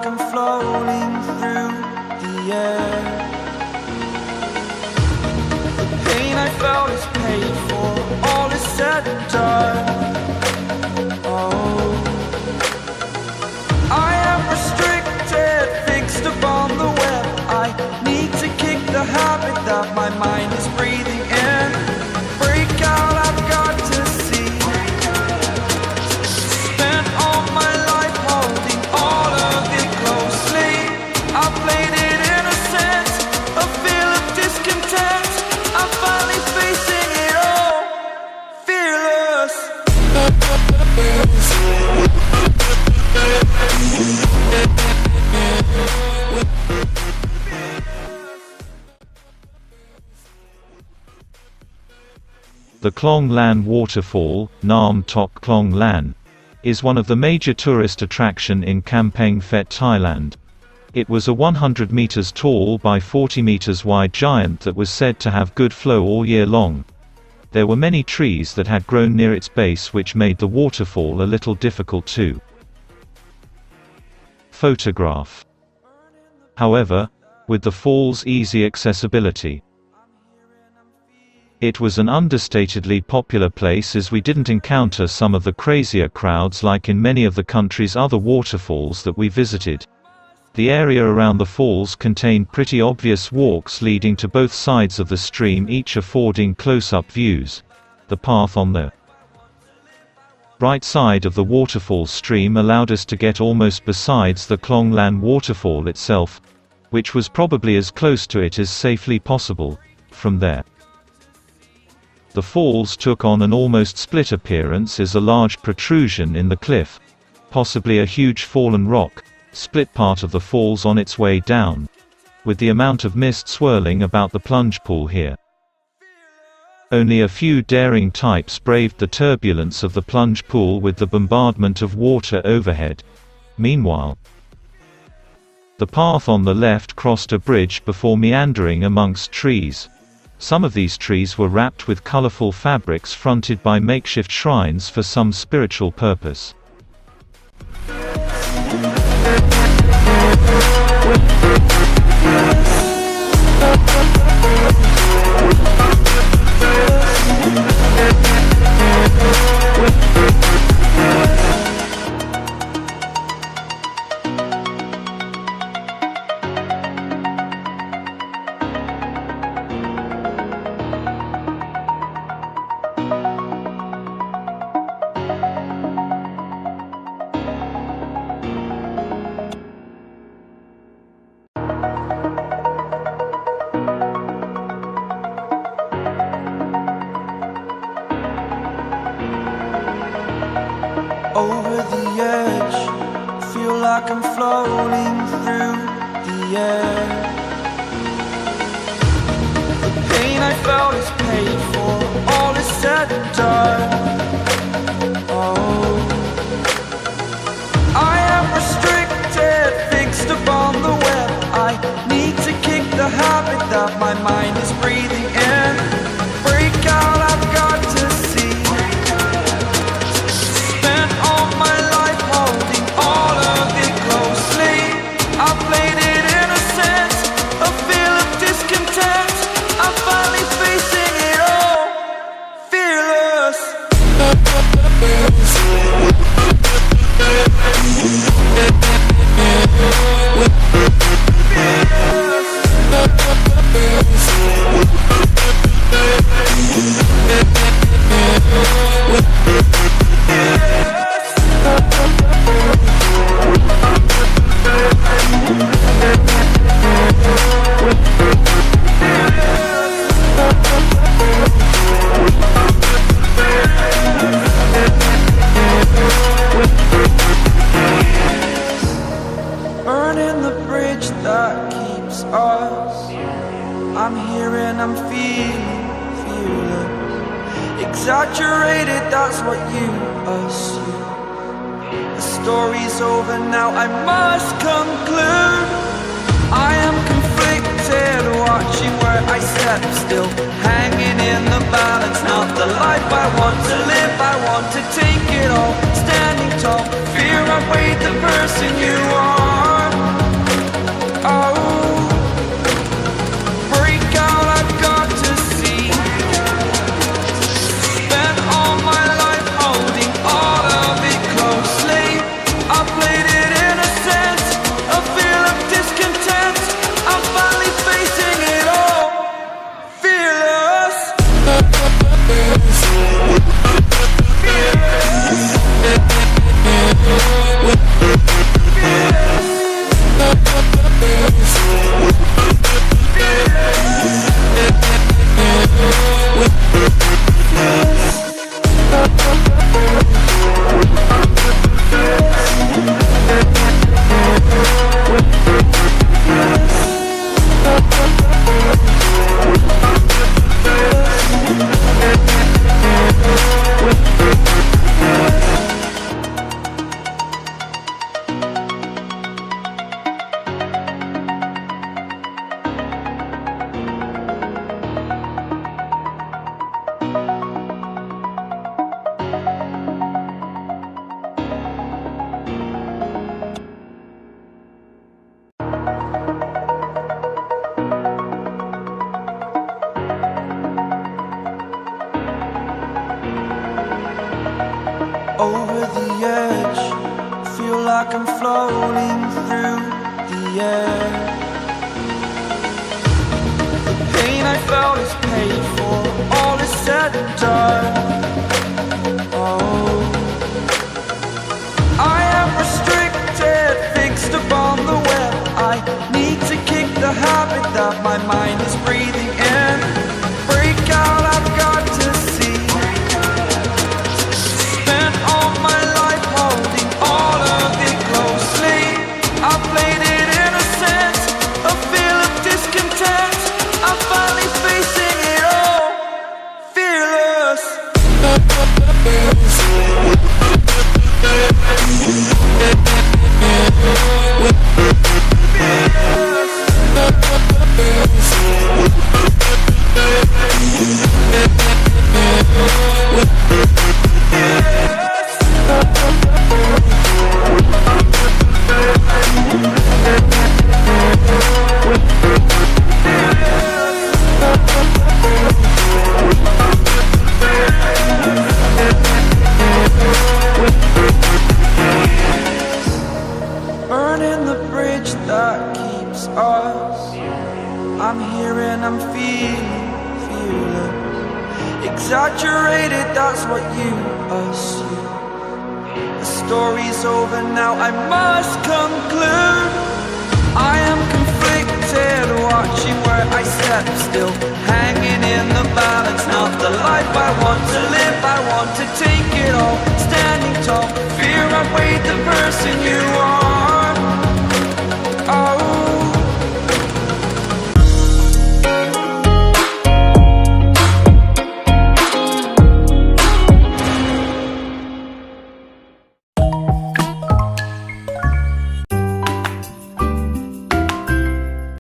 I'm floating through the air. The pain I felt is paid for, all is said and done. Oh, I am restricted, fixed upon the web. I need to kick the habit that my mind is breathing in. Break out, I've got to see. Spent all my life holding all of it closely. I played it innocent, a feel of discontent. I'm finally facing it all, fearless. The Khlong Lan Waterfall, Nam Tok Khlong Lan, is one of the major tourist attraction in Kamphaeng Phet, Thailand. It was a 100 meters tall by 40 meters wide giant that was said to have good flow all year long. There were many trees that had grown near its base, which made the waterfall a little difficult to photograph. However, with the fall's easy accessibility, it was an understatedly popular place, as we didn't encounter some of the crazier crowds like in many of the country's other waterfalls that we visited. The area around the falls contained pretty obvious walks leading to both sides of the stream, each affording close-up views. The path on the right side of the waterfall stream allowed us to get almost besides the Khlong Lan waterfall itself, which was probably as close to it as safely possible. From there, the falls took on an almost split appearance as a large protrusion in the cliff, possibly a huge fallen rock, split part of the falls on its way down, with the amount of mist swirling about the plunge pool here. Only a few daring types braved the turbulence of the plunge pool with the bombardment of water overhead. Meanwhile, the path on the left crossed a bridge before meandering amongst trees. Some of these trees were wrapped with colorful fabrics fronted by makeshift shrines for some spiritual purpose. Over the edge, feel like I'm floating through the air. The pain I felt is paid for, all is said and done. Oh, I am restricted, fixed upon the web. I need to kick the habit that my mind is breathing in. Break out, I've got to see. Spent all my life holding all of it closely. I played it innocent, a feel of discontent. I'm finally facing it all, fearless. Burning the bridge that keeps us. I'm here and I'm feeling fearless. Exaggerated, that's what you assume. The story's over now, I must conclude. I am conflicted, watching where I step still, hanging in the balance. Not the life I want to live, I want to take it all. Standing tall, fear I weighed the person you are. Oh, break out, I've got to see. Spent all my life holding all of it closely. I played it innocent, a feel of discontent. I'm finally facing it all, fearless. Over the edge, feel like I'm floating through the air. The pain I felt is paid for, all is said and done. Oh, I am restricted, fixed upon the web. I need to kick the habit that my mind is breathing in. Break out, I've got to see. Spent all my life holding all of it closely. I played it innocent, a feel of discontent. I'm finally facing it all, fearless. Burning the bridge that keeps us. I'm here and I'm feeling exaggerated, that's what you assume. The story's over now, I must conclude. I am conflicted, watching where I step still, hanging in the balance. Not the life I want to live, I want to take